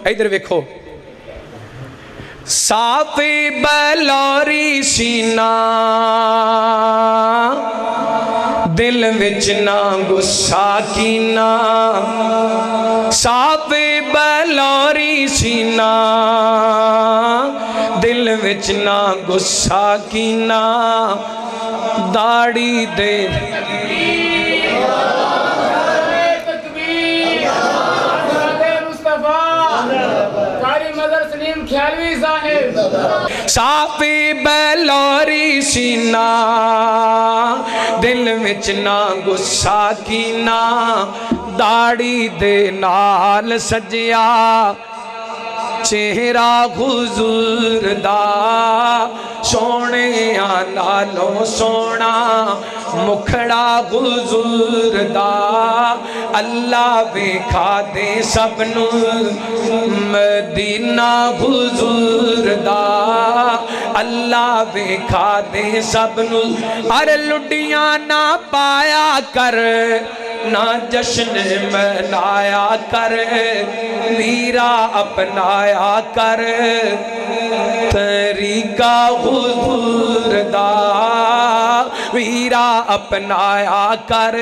ادھر ویکھو صافی بلوری سینہ دل وچ نہ غصہ کینہ صافی بلوری سینہ دل وچ نہ غصہ کینہ داڑھی دے صافی بلوری سینہ دل وچ نہ غصہ کینہ داڑھی دے نال سجیا چہرہ حضور دا سونے نالوں سونا مکھڑا حضور دا اللہ ویکھا دے سب نو مدینہ حضور دا اللہ ویکھا دے سب نو ارے لڈیاں نہ پایا کر نہ جشن منایا کر میرا اپنایا کر طریقہ حضور دا میرا اپنایا کر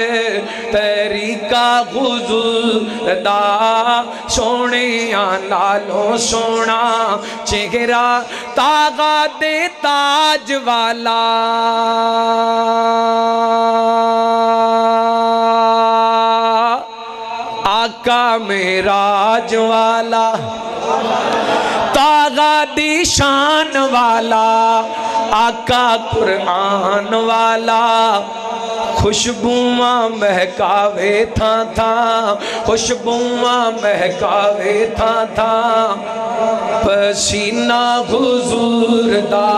طریقہ حضور دا سونے نالوں سونا چہرہ تاغا دے تاج والا آقا معراج والا تاغا دی شان والا آقا قرآن والا خوشبواں مہکاوے تھا خوشبواں مہکاوے تھا پسینہ حضور دا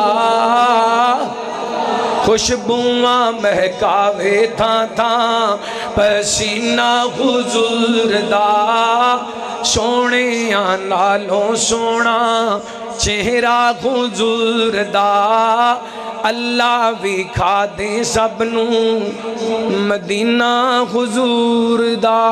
خوشبواں مہکاوے تھا پسینہ حضور دا سونے نالوں سونا چہرہ حضور دا اللہ ویکھا دے سب نو مدینہ حضور دا